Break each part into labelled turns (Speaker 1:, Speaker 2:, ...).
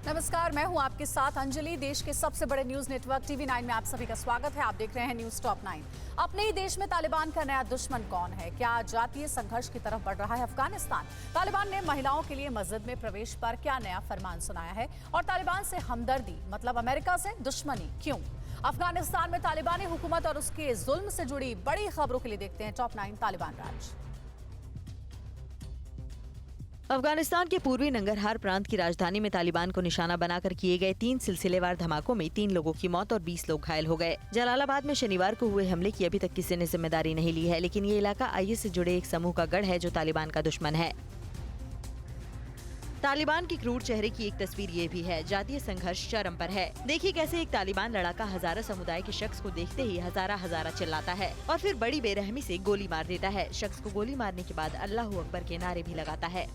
Speaker 1: नमस्कार, मैं हूं आपके साथ अंजलि। देश के सबसे बड़े न्यूज नेटवर्क TV9 में आप सभी का स्वागत है। आप देख रहे हैं न्यूज टॉप 9। अपने ही देश में तालिबान का नया दुश्मन कौन है? क्या जातीय संघर्ष की तरफ बढ़ रहा है अफगानिस्तान? तालिबान ने महिलाओं के लिए मस्जिद में प्रवेश पर क्या नया फरमान सुनाया है? और तालिबान से हमदर्दी मतलब अमेरिका से दुश्मनी क्यों? अफगानिस्तान में तालिबानी हुकूमत और उसके जुल्म से जुड़ी बड़ी खबरों के लिए देखते हैं टॉप 9 तालिबान राज।
Speaker 2: अफगानिस्तान के पूर्वी नंगरहार प्रांत की राजधानी में तालिबान को निशाना बनाकर किए गए 3 सिलसिलेवार धमाकों में 3 लोगों की मौत और 20 लोग घायल हो गए। जलालाबाद में शनिवार को हुए हमले की अभी तक किसी ने जिम्मेदारी नहीं ली है, लेकिन ये इलाका IS से जुड़े एक समूह का गढ़ है जो तालिबान का दुश्मन है। तालिबान के क्रूर चेहरे की एक तस्वीर ये भी है। जातीय संघर्ष चरम पर है। देखिए कैसे एक तालिबान लड़ाका हजारा समुदाय के शख्स को देखते ही हजारा चिल्लाता है और फिर बड़ी बेरहमी से गोली मार देता है। शख्स को गोली मारने के बाद अल्लाहू अकबर के नारे भी लगाता है।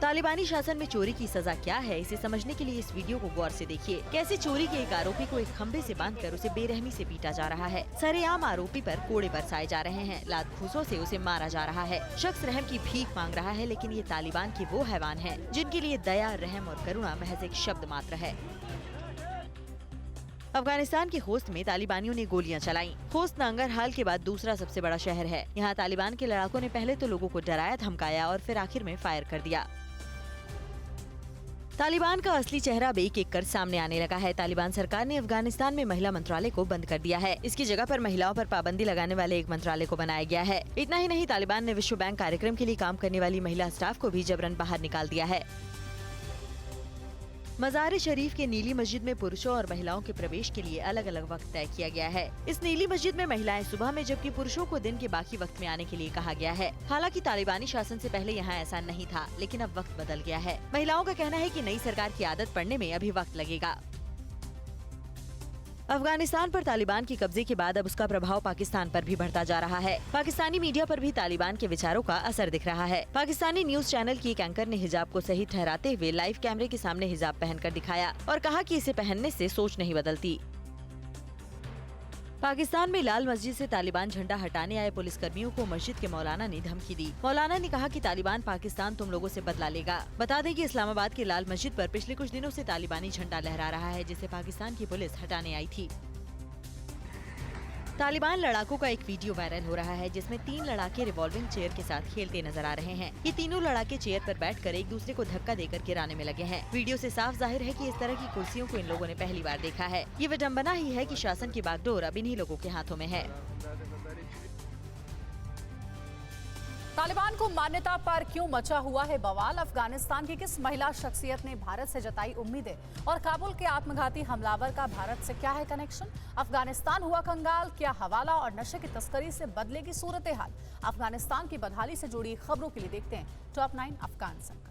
Speaker 2: तालिबानी शासन में चोरी की सजा क्या है, इसे समझने के लिए इस वीडियो को गौर से देखिए। कैसे चोरी के एक आरोपी को एक खंबे से बांधकर उसे बेरहमी से पीटा जा रहा है। सरेआम आरोपी पर कोड़े बरसाए जा रहे हैं। लात घूंसों से उसे मारा जा रहा है। शख्स रहम की भीख मांग रहा है, लेकिन ये तालिबान के वो हैवान हैं जिनके लिए दया, रहम और करुणा महज एक शब्द मात्र है। अफगानिस्तान के खोस्त में तालिबानियों ने गोलियां चलाईं। खोस्त नंगरहार के बाद दूसरा सबसे बड़ा शहर है। यहाँ तालिबान के लड़ाकों ने पहले तो लोगों को डराया धमकाया और फिर आखिर में फायर कर दिया। तालिबान का असली चेहरा अब एक कर सामने आने लगा है। तालिबान सरकार ने अफगानिस्तान में महिला मंत्रालय को बंद कर दिया है। इसकी जगह पर महिलाओं पर पाबंदी लगाने वाले एक मंत्रालय को बनाया गया है। इतना ही नहीं, तालिबान ने विश्व बैंक कार्यक्रम के लिए काम करने वाली महिला स्टाफ को भी जबरन बाहर निकाल दिया है। मज़ार शरीफ के नीली मस्जिद में पुरुषों और महिलाओं के प्रवेश के लिए अलग अलग वक्त तय किया गया है। इस नीली मस्जिद में महिलाएं सुबह में, जबकि पुरुषों को दिन के बाकी वक्त में आने के लिए कहा गया है। हालांकि तालिबानी शासन से पहले यहाँ ऐसा नहीं था, लेकिन अब वक्त बदल गया है। महिलाओं का कहना है कि नई सरकार की आदत पड़ने में अभी वक्त लगेगा। अफगानिस्तान पर तालिबान के कब्जे के बाद अब उसका प्रभाव पाकिस्तान पर भी बढ़ता जा रहा है। पाकिस्तानी मीडिया पर भी तालिबान के विचारों का असर दिख रहा है। पाकिस्तानी न्यूज चैनल की एक एंकर ने हिजाब को सही ठहराते हुए लाइव कैमरे के सामने हिजाब पहनकर दिखाया और कहा कि इसे पहनने से सोच नहीं बदलती। पाकिस्तान में लाल मस्जिद से तालिबान झंडा हटाने आए पुलिसकर्मियों को मस्जिद के मौलाना ने धमकी दी। मौलाना ने कहा कि तालिबान पाकिस्तान तुम लोगों से बदला लेगा। बता दें कि इस्लामाबाद के लाल मस्जिद पर पिछले कुछ दिनों से तालिबानी झंडा लहरा रहा है, जिसे पाकिस्तान की पुलिस हटाने आई थी। तालिबान लड़ाकों का एक वीडियो वायरल हो रहा है, जिसमें 3 लड़ाके रिवॉल्विंग चेयर के साथ खेलते नजर आ रहे हैं। ये तीनों लड़ाके चेयर पर बैठकर एक दूसरे को धक्का देकर गिराने में लगे हैं। वीडियो से साफ जाहिर है कि इस तरह की कुर्सियों को इन लोगों ने पहली बार देखा है। ये विडंबना ही है कि शासन की बागडोर अब इन्हीं लोगों के हाथों में है।
Speaker 1: तालिबान को मान्यता पर क्यों मचा हुआ है बवाल? अफगानिस्तान की किस महिला शख्सियत ने भारत से जताई उम्मीदें? और काबुल के आत्मघाती हमलावर का भारत से क्या है कनेक्शन? अफगानिस्तान हुआ कंगाल, क्या हवाला और नशे की तस्करी से बदलेगी सूरत हाल? अफगानिस्तान की बदहाली से जुड़ी खबरों के लिए देखते हैं टॉप 9 अफगान संकट।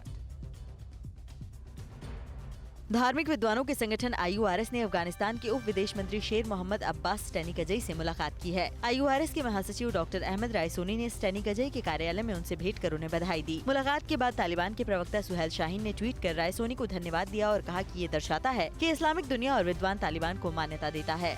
Speaker 2: धार्मिक विद्वानों के संगठन IURS ने अफगानिस्तान के उप विदेश मंत्री शेर मोहम्मद अब्बास स्टेनिकजई से मुलाकात की है। IURS के महासचिव डॉक्टर अहमद रायसोनी ने स्टेनिकजई के कार्यालय में उनसे भेंट कर उन्हें बधाई दी। मुलाकात के बाद तालिबान के प्रवक्ता सुहेल शाहीन ने ट्वीट कर रायसोनी को धन्यवाद दिया और कहा कि ये दर्शाता है कि इस्लामिक दुनिया और विद्वान तालिबान को मान्यता देता है।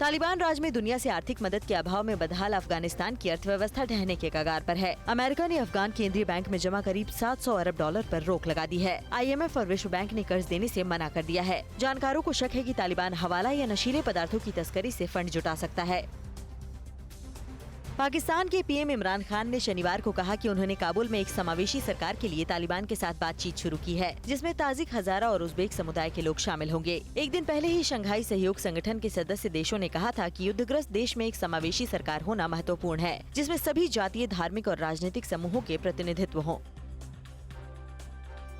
Speaker 2: तालिबान राज में दुनिया से आर्थिक मदद के अभाव में बदहाल अफगानिस्तान की अर्थव्यवस्था ढहने के कगार पर है। अमेरिका ने अफगान केंद्रीय बैंक में जमा करीब $700 अरब पर रोक लगा दी है। IMF और विश्व बैंक ने कर्ज देने से मना कर दिया है। जानकारों को शक है कि तालिबान हवाला या नशीले पदार्थों की तस्करी से फंड जुटा सकता है। पाकिस्तान के PM इमरान खान ने शनिवार को कहा कि उन्होंने काबुल में एक समावेशी सरकार के लिए तालिबान के साथ बातचीत शुरू की है, जिसमें ताजिक, हजारा और उज़्बेक समुदाय के लोग शामिल होंगे। एक दिन पहले ही शंघाई सहयोग संगठन के सदस्य देशों ने कहा था कि युद्धग्रस्त देश में एक समावेशी सरकार होना महत्वपूर्ण है, जिसमें सभी जातीय, धार्मिक और राजनीतिक समूहों के प्रतिनिधित्व हों।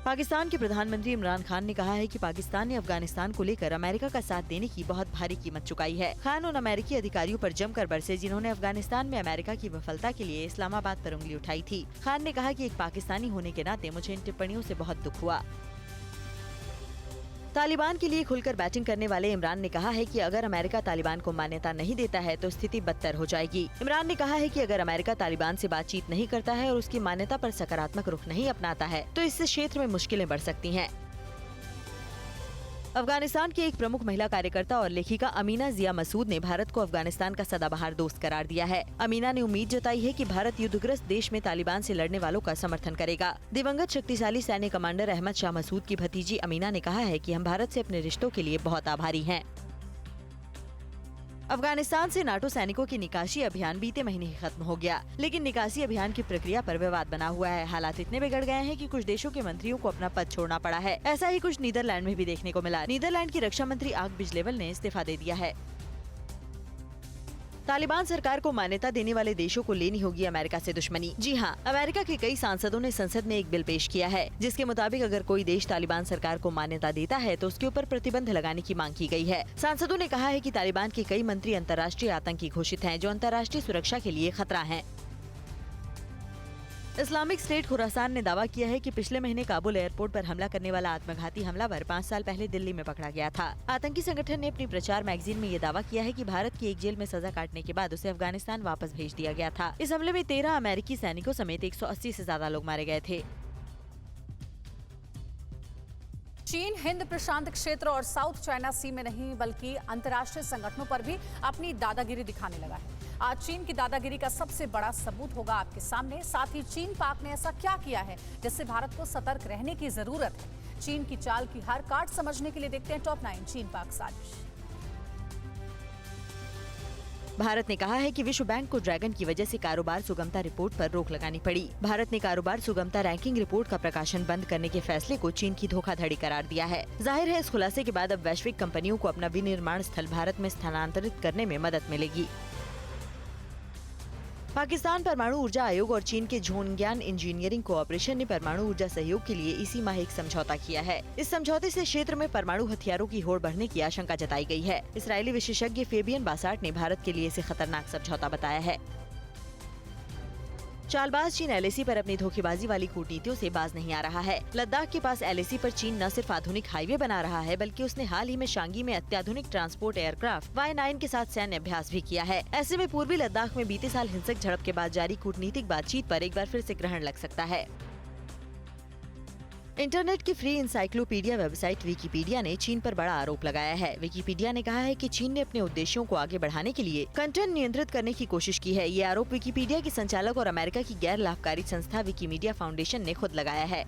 Speaker 2: पाकिस्तान के प्रधानमंत्री इमरान खान ने कहा है कि पाकिस्तान ने अफगानिस्तान को लेकर अमेरिका का साथ देने की बहुत भारी कीमत चुकाई है। खान उन अमेरिकी अधिकारियों पर जमकर बरसे जिन्होंने अफगानिस्तान में अमेरिका की विफलता के लिए इस्लामाबाद पर उंगली उठाई थी। खान ने कहा कि एक पाकिस्तानी होने के नाते मुझे इन टिप्पणियों से बहुत दुख हुआ। तालिबान के लिए खुलकर बैटिंग करने वाले इमरान ने कहा है कि अगर अमेरिका तालिबान को मान्यता नहीं देता है तो स्थिति बदतर हो जाएगी। इमरान ने कहा है कि अगर अमेरिका तालिबान से बातचीत नहीं करता है और उसकी मान्यता पर सकारात्मक रुख नहीं अपनाता है तो इससे क्षेत्र में मुश्किलें बढ़ सकती हैं। अफगानिस्तान की एक प्रमुख महिला कार्यकर्ता और लेखिका अमीना जिया मसूद ने भारत को अफगानिस्तान का सदाबहार दोस्त करार दिया है। अमीना ने उम्मीद जताई है कि भारत युद्धग्रस्त देश में तालिबान से लड़ने वालों का समर्थन करेगा। दिवंगत शक्तिशाली सैन्य कमांडर अहमद शाह मसूद की भतीजी अमीना ने कहा है कि हम भारत से अपने रिश्तों के लिए बहुत आभारी हैं। अफगानिस्तान से नाटो सैनिकों की निकासी अभियान बीते महीने ही खत्म हो गया, लेकिन निकासी अभियान की प्रक्रिया पर विवाद बना हुआ है। हालात इतने बिगड़ गए हैं कि कुछ देशों के मंत्रियों को अपना पद छोड़ना पड़ा है। ऐसा ही कुछ नीदरलैंड में भी देखने को मिला। नीदरलैंड की रक्षा मंत्री आग बिजलेवल ने इस्तीफा दे दिया है। तालिबान सरकार को मान्यता देने वाले देशों को लेनी होगी अमेरिका से दुश्मनी। जी हां, अमेरिका के कई सांसदों ने संसद में एक बिल पेश किया है, जिसके मुताबिक अगर कोई देश तालिबान सरकार को मान्यता देता है तो उसके ऊपर प्रतिबंध लगाने की मांग की गई है। सांसदों ने कहा है कि तालिबान के कई मंत्री अंतर्राष्ट्रीय आतंकी घोषित हैं, जो अंतर्राष्ट्रीय सुरक्षा के लिए खतरा हैं। इस्लामिक स्टेट खुरासान ने दावा किया है कि पिछले महीने काबुल एयरपोर्ट पर हमला करने वाला आत्मघाती हमलावर 5 साल पहले दिल्ली में पकड़ा गया था। आतंकी संगठन ने अपनी प्रचार मैगजीन में ये दावा किया है कि भारत की एक जेल में सजा काटने के बाद उसे अफगानिस्तान वापस भेज दिया गया था। इस हमले में 13 अमेरिकी सैनिकों समेत 180 से ज्यादा लोग मारे गए थे।
Speaker 1: चीन हिंद प्रशांत क्षेत्र और साउथ चाइना सी में नहीं बल्कि अंतर्राष्ट्रीय संगठनों पर भी अपनी दादागिरी दिखाने लगा है। आज चीन की दादागिरी का सबसे बड़ा सबूत होगा आपके सामने। साथ ही चीन पाक ने ऐसा क्या किया है जिससे भारत को सतर्क रहने की जरूरत है। चीन की चाल की हर काट समझने के लिए देखते हैं टॉप 9 चीन पाक साजिश।
Speaker 2: भारत ने कहा है कि विश्व बैंक को ड्रैगन की वजह से कारोबार सुगमता रिपोर्ट पर रोक लगानी पड़ी। भारत ने कारोबार सुगमता रैंकिंग रिपोर्ट का प्रकाशन बंद करने के फैसले को चीन की धोखाधड़ी करार दिया है। जाहिर है इस खुलासे के बाद अब वैश्विक कंपनियों को अपना विनिर्माण स्थल भारत में स्थानांतरित करने में मदद मिलेगी। पाकिस्तान परमाणु ऊर्जा आयोग और चीन के झोनग्यान इंजीनियरिंग कोऑपरेशन ने परमाणु ऊर्जा सहयोग के लिए इसी माह एक समझौता किया है। इस समझौते से क्षेत्र में परमाणु हथियारों की होड़ बढ़ने की आशंका जताई गई है। इजरायली विशेषज्ञ फेबियन बासार्ट ने भारत के लिए इसे खतरनाक समझौता बताया है। चालबाज चीन एलएसी पर अपनी धोखेबाजी वाली कूटनीतियों से बाज नहीं आ रहा है। लद्दाख के पास एलएसी पर चीन न सिर्फ आधुनिक हाईवे बना रहा है, बल्कि उसने हाल ही में शांगी में अत्याधुनिक ट्रांसपोर्ट एयरक्राफ्ट Y9 के साथ सैन्य अभ्यास भी किया है। ऐसे में पूर्वी लद्दाख में बीते साल हिंसक झड़प के बाद जारी कूटनीतिक बातचीत पर एक बार फिर से ग्रहण लग सकता है। इंटरनेट की फ्री इंसाइक्लोपीडिया वेबसाइट विकिपीडिया ने चीन पर बड़ा आरोप लगाया है। विकिपीडिया ने कहा है कि चीन ने अपने उद्देश्यों को आगे बढ़ाने के लिए कंटेंट नियंत्रित करने की कोशिश की है। ये आरोप विकिपीडिया की संचालक और अमेरिका की गैर लाभकारी संस्था विकिमीडिया फाउंडेशन ने खुद लगाया है।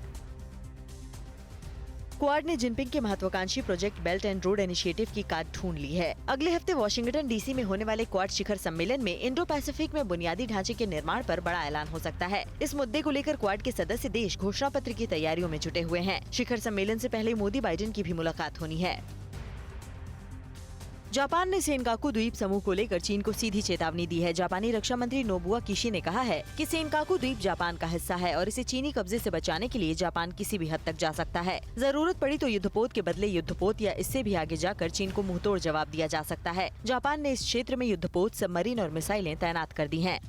Speaker 2: क्वाड ने जिनपिंग के महत्वाकांक्षी project belt and road initiative की काट ढूंढ ली है। अगले हफ्ते वॉशिंगटन डीसी में होने वाले क्वाड शिखर सम्मेलन में इंडो पैसिफिक में बुनियादी ढांचे के निर्माण पर बड़ा ऐलान हो सकता है। इस मुद्दे को लेकर क्वाड के सदस्य देश घोषणा पत्र की तैयारियों में जुटे हुए हैं। शिखर सम्मेलन से पहले मोदी बाइडेन की भी मुलाकात होनी है। जापान ने सेनकाकू द्वीप समूह को लेकर चीन को सीधी चेतावनी दी है। जापानी रक्षा मंत्री नोबुआ किशी ने कहा है कि सेनकाकू द्वीप जापान का हिस्सा है और इसे चीनी कब्जे से बचाने के लिए जापान किसी भी हद तक जा सकता है। जरूरत पड़ी तो युद्धपोत के बदले युद्धपोत या इससे भी आगे जाकर चीन को मुंहतोड़ जवाब दिया जा सकता है। जापान ने इस क्षेत्र में युद्धपोत, सबमरीन और मिसाइलें तैनात कर दी हैं।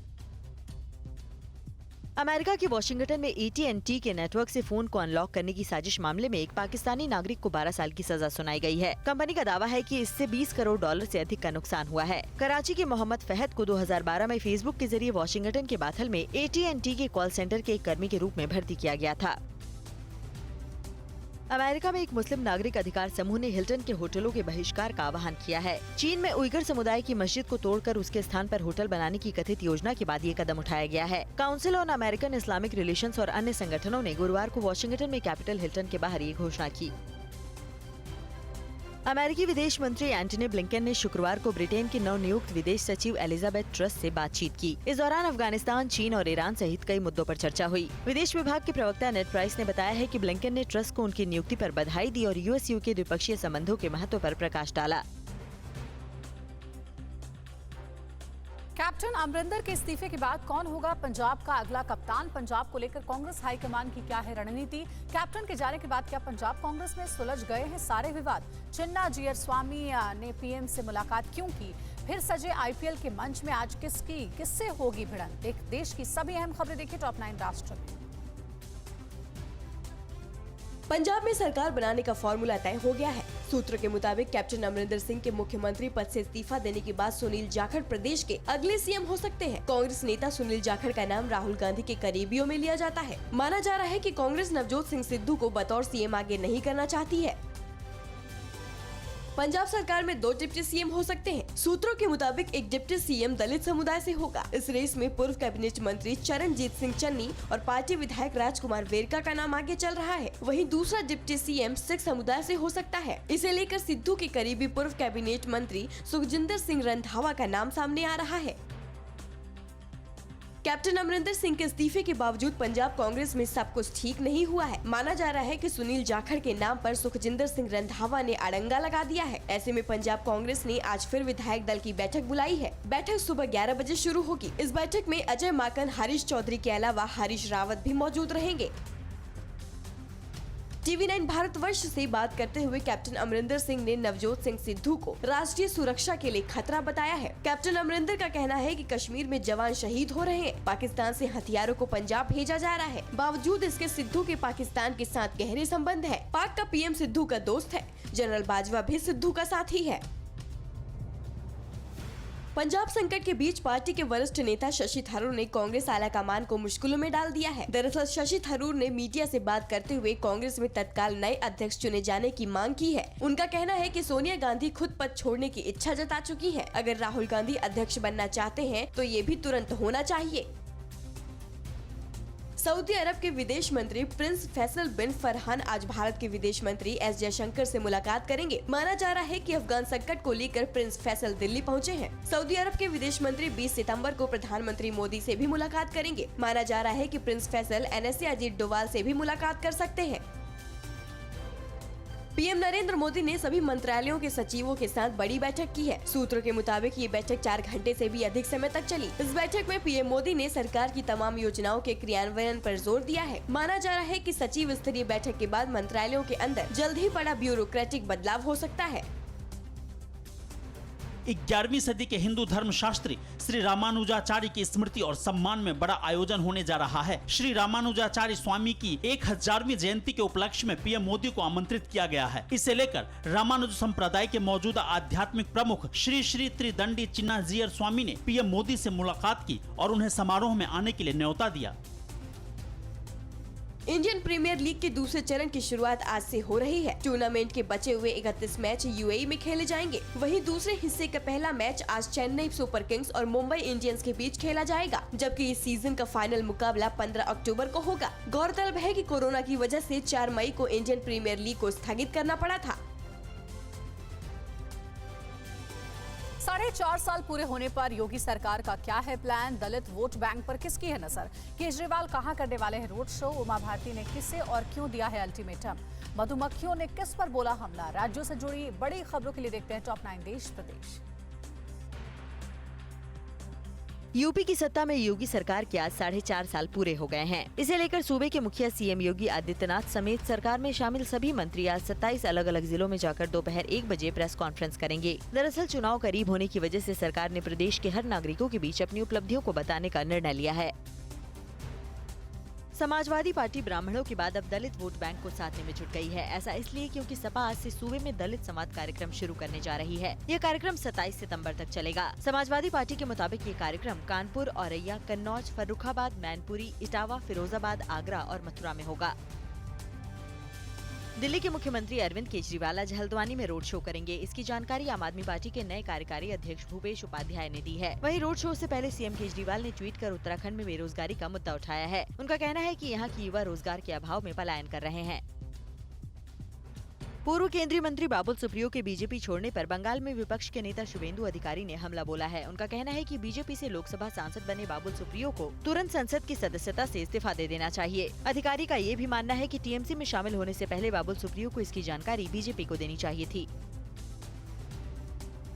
Speaker 2: अमेरिका के वॉशिंगटन में AT&T के नेटवर्क से फोन को अनलॉक करने की साजिश मामले में एक पाकिस्तानी नागरिक को 12 साल की सजा सुनाई गई है। कंपनी का दावा है कि इससे $20 करोड़ से अधिक का नुकसान हुआ है। कराची के मोहम्मद फहद को 2012 में फेसबुक के जरिए वॉशिंगटन के बाथल में AT&T के कॉल सेंटर के एक कर्मी के रूप में भर्ती किया गया था। अमेरिका में एक मुस्लिम नागरिक अधिकार समूह ने हिल्टन के होटलों के बहिष्कार का आह्वान किया है। चीन में उइगर समुदाय की मस्जिद को तोड़कर उसके स्थान पर होटल बनाने की कथित योजना के बाद ये कदम उठाया गया है। Council on American Islamic relations और अन्य संगठनों ने गुरुवार को वॉशिंगटन में कैपिटल हिल्टन के बाहर ये घोषणा की। अमेरिकी विदेश मंत्री एंटनी ब्लिंकन ने शुक्रवार को ब्रिटेन की नवनियुक्त विदेश सचिव एलिजाबेथ ट्रस से बातचीत की। इस दौरान अफगानिस्तान, चीन और ईरान सहित कई मुद्दों पर चर्चा हुई। विदेश विभाग के प्रवक्ता नेड प्राइस ने बताया है कि ब्लिंकन ने ट्रस को उनकी नियुक्ति पर बधाई दी और US-UK द्विपक्षीय संबंधों के महत्व पर प्रकाश डाला।
Speaker 1: कैप्टन अमरिंदर के इस्तीफे के बाद कौन होगा पंजाब का अगला कप्तान? पंजाब को लेकर कांग्रेस हाईकमान की क्या है रणनीति? कैप्टन के जाने के बाद क्या पंजाब कांग्रेस में सुलझ गए हैं सारे विवाद? चिन्ना जीयर स्वामी ने PM से मुलाकात क्यों की? फिर सजे IPL के मंच में आज किससे होगी भिड़ंत? देश की सभी अहम खबरें देखिए टॉप 9 राष्ट्र में।
Speaker 3: पंजाब में सरकार बनाने का फॉर्मूला तय हो गया है। सूत्रों के मुताबिक कैप्टन अमरिंदर सिंह के मुख्यमंत्री पद से इस्तीफा देने के बाद सुनील जाखड़ प्रदेश के अगले CM हो सकते हैं। कांग्रेस नेता सुनील जाखड़ का नाम राहुल गांधी के करीबियों में लिया जाता है। माना जा रहा है कि कांग्रेस नवजोत सिंह सिद्धू को बतौर CM आगे नहीं करना चाहती है। पंजाब सरकार में 2 डिप्टी सीएम हो सकते हैं। सूत्रों के मुताबिक एक डिप्टी सीएम दलित समुदाय से होगा। इस रेस में पूर्व कैबिनेट मंत्री चरणजीत सिंह चन्नी और पार्टी विधायक राजकुमार वेरका का नाम आगे चल रहा है। वहीं दूसरा डिप्टी सीएम सिख समुदाय से हो सकता है। इसे लेकर सिद्धू के करीबी पूर्व कैबिनेट मंत्री सुखजिंदर सिंह रंधावा का नाम सामने आ रहा है। कैप्टन अमरिंदर सिंह के इस्तीफे के बावजूद पंजाब कांग्रेस में सब कुछ ठीक नहीं हुआ है। माना जा रहा है कि सुनील जाखड़ के नाम पर सुखजिंदर सिंह रंधावा ने अड़ंगा लगा दिया है। ऐसे में पंजाब कांग्रेस ने आज फिर विधायक दल की बैठक बुलाई है। बैठक सुबह 11 बजे शुरू होगी। इस बैठक में अजय माकन, हरीश चौधरी के अलावा हरीश रावत भी मौजूद रहेंगे। TV9 भारतवर्ष से बात करते हुए कैप्टन अमरिंदर सिंह ने नवजोत सिंह सिद्धू को राष्ट्रीय सुरक्षा के लिए खतरा बताया है। कैप्टन अमरिंदर का कहना है कि कश्मीर में जवान शहीद हो रहे हैं। पाकिस्तान से हथियारों को पंजाब भेजा जा रहा है। बावजूद इसके सिद्धू के पाकिस्तान के साथ गहरे संबंध है। पाक का PM सिद्धू का दोस्त है। जनरल बाजवा भी सिद्धू का साथी है। पंजाब संकट के बीच पार्टी के वरिष्ठ नेता शशि थरूर ने कांग्रेस आलाकमान को मुश्किलों में डाल दिया है। दरअसल शशि थरूर ने मीडिया से बात करते हुए कांग्रेस में तत्काल नए अध्यक्ष चुने जाने की मांग की है। उनका कहना है कि सोनिया गांधी खुद पद छोड़ने की इच्छा जता चुकी हैं। अगर राहुल गांधी अध्यक्ष बनना चाहते हैं तो ये भी तुरंत होना चाहिए। सऊदी अरब के विदेश मंत्री प्रिंस फैसल बिन फरहान आज भारत के विदेश मंत्री S जयशंकर से मुलाकात करेंगे। माना जा रहा है कि अफगान संकट को लेकर प्रिंस फैसल दिल्ली पहुंचे हैं। सऊदी अरब के विदेश मंत्री 20 सितंबर को प्रधानमंत्री मोदी से भी मुलाकात करेंगे। माना जा रहा है कि प्रिंस फैसल NSA अजीत डोवाल से भी मुलाकात कर सकते हैं। PM नरेंद्र मोदी ने सभी मंत्रालयों के सचिवों के साथ बड़ी बैठक की है। सूत्रों के मुताबिक ये बैठक 4 घंटे से भी अधिक समय तक चली। इस बैठक में PM मोदी ने सरकार की तमाम योजनाओं के क्रियान्वयन पर जोर दिया है। माना जा रहा है कि सचिव स्तरीय बैठक के बाद मंत्रालयों के अंदर जल्द ही बड़ा ब्यूरोक्रेटिक बदलाव हो सकता है।
Speaker 4: 11वीं सदी के हिंदू धर्मशास्त्री श्री रामानुजाचार्य की स्मृति और सम्मान में बड़ा आयोजन होने जा रहा है। श्री रामानुजाचार्य स्वामी की 1000वीं जयंती के उपलक्ष्य में PM मोदी को आमंत्रित किया गया है। इसे लेकर रामानुज संप्रदाय के मौजूदा आध्यात्मिक प्रमुख श्री श्री त्रिदंडी चिन्नाजीयर स्वामी ने PM मोदी से मुलाकात की और उन्हें समारोह में आने के लिए न्योता दिया।
Speaker 3: इंडियन प्रीमियर लीग के दूसरे चरण की शुरुआत आज से हो रही है। टूर्नामेंट के बचे हुए 31 मैच UAE में खेले जाएंगे। वहीं दूसरे हिस्से का पहला मैच आज चेन्नई सुपर किंग्स और मुंबई इंडियंस के बीच खेला जाएगा, जबकि इस सीजन का फाइनल मुकाबला 15 अक्टूबर को होगा। गौरतलब है कि कोरोना की वजह से 4 मई को इंडियन प्रीमियर लीग को स्थगित करना पड़ा था।
Speaker 1: 4.5 साल पूरे होने पर योगी सरकार का क्या है प्लान? दलित वोट बैंक पर किसकी है नजर? केजरीवाल कहां करने वाले हैं रोड शो? उमा भारती ने किसे और क्यों दिया है अल्टीमेटम? मधुमक्खियों ने किस पर बोला हमला? राज्यों से जुड़ी बड़ी खबरों के लिए देखते हैं टॉप 9 देश प्रदेश।
Speaker 2: यूपी की सत्ता में योगी सरकार के आज 4.5 साल पूरे हो गए हैं। इसे लेकर सूबे के मुखिया CM योगी आदित्यनाथ समेत सरकार में शामिल सभी मंत्री आज 27 अलग अलग जिलों में जाकर दोपहर 1 बजे प्रेस कॉन्फ्रेंस करेंगे। दरअसल चुनाव करीब होने की वजह से सरकार ने प्रदेश के हर नागरिकों के बीच अपनी उपलब्धियों को बताने का निर्णय लिया है। समाजवादी पार्टी ब्राह्मणों के बाद अब दलित वोट बैंक को साधने में जुट गई है। ऐसा इसलिए क्योंकि सपा आज से सूबे में दलित संवाद कार्यक्रम शुरू करने जा रही है। यह कार्यक्रम 27 सितंबर तक चलेगा। समाजवादी पार्टी के मुताबिक ये कार्यक्रम कानपुर, औरैया, कन्नौज, फर्रुखाबाद, मैनपुरी, इटावा, फिरोजाबाद, आगरा और मथुरा में होगा। दिल्ली के मुख्यमंत्री अरविंद केजरीवाल आज हल्द्वानी में रोड शो करेंगे। इसकी जानकारी आम आदमी पार्टी के नए कार्यकारी अध्यक्ष भूपेश उपाध्याय ने दी है। वहीं रोड शो से पहले CM केजरीवाल ने ट्वीट कर उत्तराखंड में बेरोजगारी का मुद्दा उठाया है। उनका कहना है कि यहाँ की युवा रोजगार के अभाव में पलायन कर रहे हैं। पूर्व केंद्रीय मंत्री बाबुल सुप्रियो के बीजेपी छोड़ने पर बंगाल में विपक्ष के नेता शुभेंदु अधिकारी ने हमला बोला है। उनका कहना है कि बीजेपी से लोकसभा सांसद बने बाबुल सुप्रियो को तुरंत संसद की सदस्यता से इस्तीफा दे देना चाहिए। अधिकारी का ये भी मानना है कि TMC में शामिल होने से पहले बाबुल सुप्रियो को इसकी जानकारी बीजेपी को देनी चाहिए थी।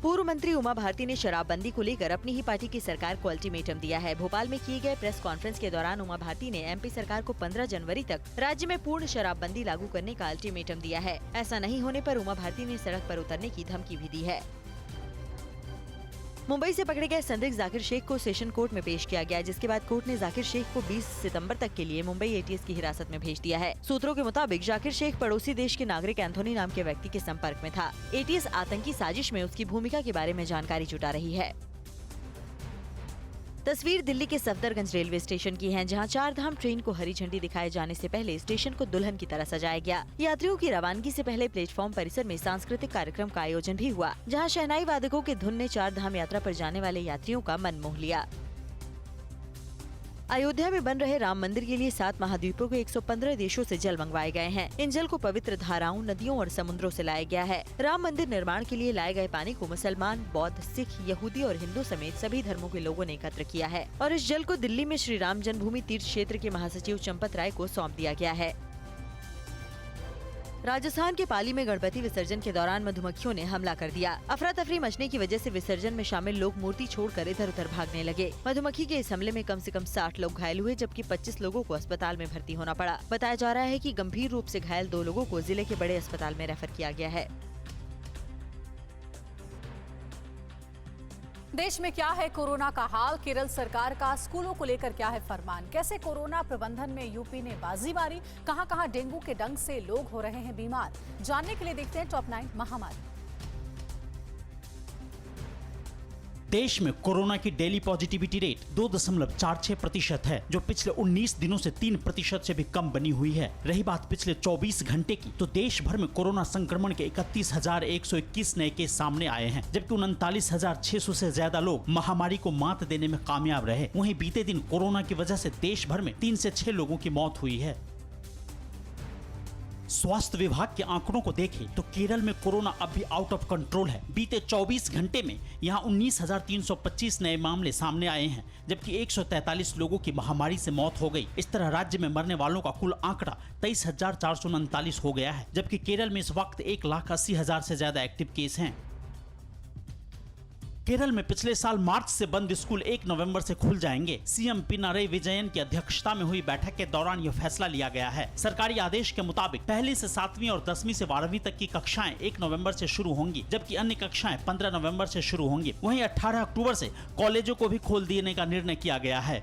Speaker 2: पूर्व मंत्री उमा भारती ने शराबबंदी को लेकर अपनी ही पार्टी की सरकार को अल्टीमेटम दिया है। भोपाल में किए गए प्रेस कॉन्फ्रेंस के दौरान उमा भारती ने MP सरकार को 15 जनवरी तक राज्य में पूर्ण शराबबंदी लागू करने का अल्टीमेटम दिया है। ऐसा नहीं होने पर उमा भारती ने सड़क पर उतरने की धमकी भी दी है। मुंबई से पकड़े गए संदिग्ध जाकिर शेख को सेशन कोर्ट में पेश किया गया, जिसके बाद कोर्ट ने जाकिर शेख को 20 सितंबर तक के लिए मुंबई ATS की हिरासत में भेज दिया है। सूत्रों के मुताबिक जाकिर शेख पड़ोसी देश के नागरिक एंथोनी नाम के व्यक्ति के संपर्क में था। ATS आतंकी साजिश में उसकी भूमिका के बारे में जानकारी जुटा रही है। तस्वीर दिल्ली के सफदरगंज रेलवे स्टेशन की है, जहां 4 धाम ट्रेन को हरी झंडी दिखाए जाने से पहले स्टेशन को दुल्हन की तरह सजाया गया। यात्रियों की रवानगी से पहले प्लेटफॉर्म परिसर में सांस्कृतिक कार्यक्रम का आयोजन भी हुआ, जहां शहनाई वादकों के धुन ने 4 धाम यात्रा पर जाने वाले यात्रियों का मन मोह लिया। अयोध्या में बन रहे राम मंदिर के लिए 7 महाद्वीपों के 115 देशों से जल मंगवाए गए हैं। इन जल को पवित्र धाराओं, नदियों और समुद्रों से लाया गया है। राम मंदिर निर्माण के लिए लाए गए पानी को मुसलमान, बौद्ध, सिख, यहूदी और हिंदू समेत सभी धर्मों के लोगों ने एकत्र किया है और इस जल को दिल्ली में श्री राम जन्मभूमि तीर्थ क्षेत्र के महासचिव चंपत राय को सौंप दिया गया है। राजस्थान के पाली में गणपति विसर्जन के दौरान मधुमक्खियों ने हमला कर दिया। अफरा तफरी मचने की वजह से विसर्जन में शामिल लोग मूर्ति छोड़कर इधर उधर भागने लगे। मधुमक्खी के इस हमले में कम से कम 60 लोग घायल हुए, जबकि 25 लोगों को अस्पताल में भर्ती होना पड़ा। बताया जा रहा है कि गंभीर रूप से घायल 2 लोगों को जिले के बड़े अस्पताल में रेफर किया गया है।
Speaker 1: देश में क्या है कोरोना का हाल? केरल सरकार का स्कूलों को लेकर क्या है फरमान? कैसे कोरोना प्रबंधन में यूपी ने बाजी मारी? कहां-कहां डेंगू के डंक से लोग हो रहे हैं बीमार? जानने के लिए देखते हैं टॉप 9 महामारी।
Speaker 4: देश में कोरोना की डेली पॉजिटिविटी रेट 2.46% है, जो पिछले 19 दिनों से 3% से भी कम बनी हुई है। रही बात पिछले 24 घंटे की, तो देश भर में कोरोना संक्रमण के 31,121 नए केस सामने आए हैं, जबकि 39,600 से ज्यादा लोग महामारी को मात देने में कामयाब रहे। वहीं बीते दिन कोरोना की वजह से देश भर में 3 से 6 लोगों की मौत हुई है। स्वास्थ्य विभाग के आंकड़ों को देखें तो केरल में कोरोना अब भी आउट ऑफ कंट्रोल है। बीते 24 घंटे में यहां 19,325 नए मामले सामने आए हैं, जबकि 143 लोगों की महामारी से मौत हो गई। इस तरह राज्य में मरने वालों का कुल आंकड़ा 23,439 हो गया है, जबकि केरल में इस वक्त 1,80,000 से ज्यादा एक्टिव केस हैं। केरल में पिछले साल मार्च से बंद स्कूल 1 नवंबर से खुल जाएंगे। सीएम पिनारई विजयन की अध्यक्षता में हुई बैठक के दौरान यह फैसला लिया गया है। सरकारी आदेश के मुताबिक पहली से 7वीं और 10वीं से 12वीं तक की कक्षाएं 1 नवंबर से शुरू होंगी, जबकि अन्य कक्षाएं 15 नवंबर से शुरू होंगी। वहीं 18 अक्टूबर से कॉलेजों को भी खोल देने का निर्णय किया गया है।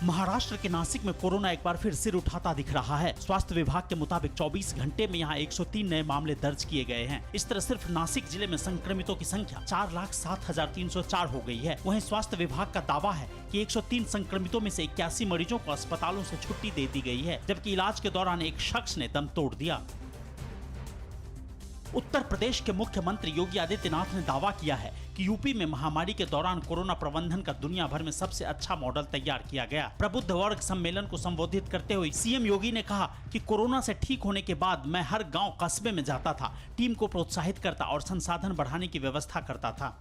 Speaker 4: महाराष्ट्र के नासिक में कोरोना एक बार फिर सिर उठाता दिख रहा है। स्वास्थ्य विभाग के मुताबिक 24 घंटे में यहां 103 नए मामले दर्ज किए गए हैं। इस तरह सिर्फ नासिक जिले में संक्रमितों की संख्या 4,07,304 हो गई है। वहीं स्वास्थ्य विभाग का दावा है कि 103 संक्रमितों में से 81 मरीजों को अस्पतालों से छुट्टी दे दी गई है, जबकि इलाज के दौरान एक शख्स ने दम तोड़ दिया। उत्तर प्रदेश के मुख्यमंत्री योगी आदित्यनाथ ने दावा किया है कि यूपी में महामारी के दौरान कोरोना प्रबंधन का दुनिया भर में सबसे अच्छा मॉडल तैयार किया गया। प्रबुद्ध वर्ग सम्मेलन को संबोधित करते हुए सीएम योगी ने कहा कि कोरोना से ठीक होने के बाद मैं हर गांव कस्बे में जाता था, टीम को प्रोत्साहित करता और संसाधन बढ़ाने की व्यवस्था करता था।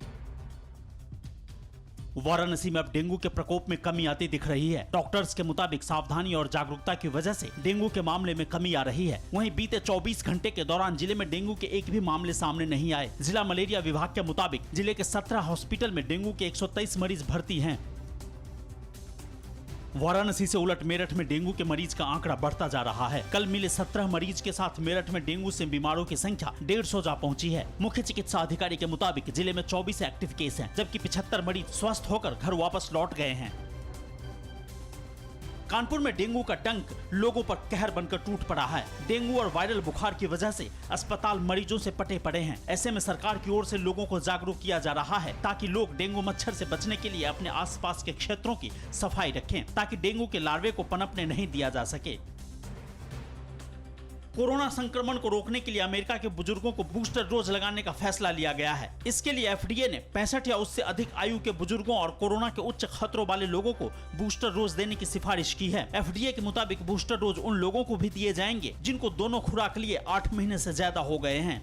Speaker 4: वाराणसी में अब डेंगू के प्रकोप में कमी आती दिख रही है। डॉक्टर्स के मुताबिक सावधानी और जागरूकता की वजह से डेंगू के मामले में कमी आ रही है। वहीं बीते 24 घंटे के दौरान जिले में डेंगू के एक भी मामले सामने नहीं आए। जिला मलेरिया विभाग के मुताबिक जिले के 17 हॉस्पिटल में डेंगू के 123 मरीज भर्ती हैं। वाराणसी से उलट मेरठ में डेंगू के मरीज का आंकड़ा बढ़ता जा रहा है। कल मिले 17 मरीज के साथ मेरठ में डेंगू से बीमारों की संख्या 150 जा पहुंची है। मुख्य चिकित्सा अधिकारी के मुताबिक जिले में 24 एक्टिव केस हैं, जबकि 75 मरीज स्वस्थ होकर घर वापस लौट गए हैं। कानपुर में डेंगू का डंक लोगों पर कहर बनकर टूट पड़ा है। डेंगू और वायरल बुखार की वजह से अस्पताल मरीजों से पटे पड़े हैं। ऐसे में सरकार की ओर से लोगों को जागरूक किया जा रहा है ताकि लोग डेंगू मच्छर से बचने के लिए अपने आसपास के क्षेत्रों की सफाई रखें, ताकि डेंगू के लार्वे को पनपने नहीं दिया जा सके। कोरोना संक्रमण को रोकने के लिए अमेरिका के बुजुर्गों को बूस्टर डोज लगाने का फैसला लिया गया है। इसके लिए एफडीए ने 65 या उससे अधिक आयु के बुजुर्गों और कोरोना के उच्च खतरों वाले लोगों को बूस्टर डोज देने की सिफारिश की है। एफडीए के मुताबिक बूस्टर डोज उन लोगों को भी दिए जाएंगे जिनको दोनों खुराक लिए 8 महीने से ज्यादा हो गए हैं।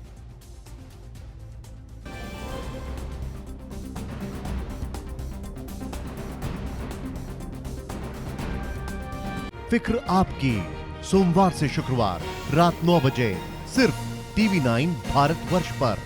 Speaker 5: फिक्र आपकी, सोमवार से शुक्रवार रात 9 बजे सिर्फ TV9 भारतवर्ष पर।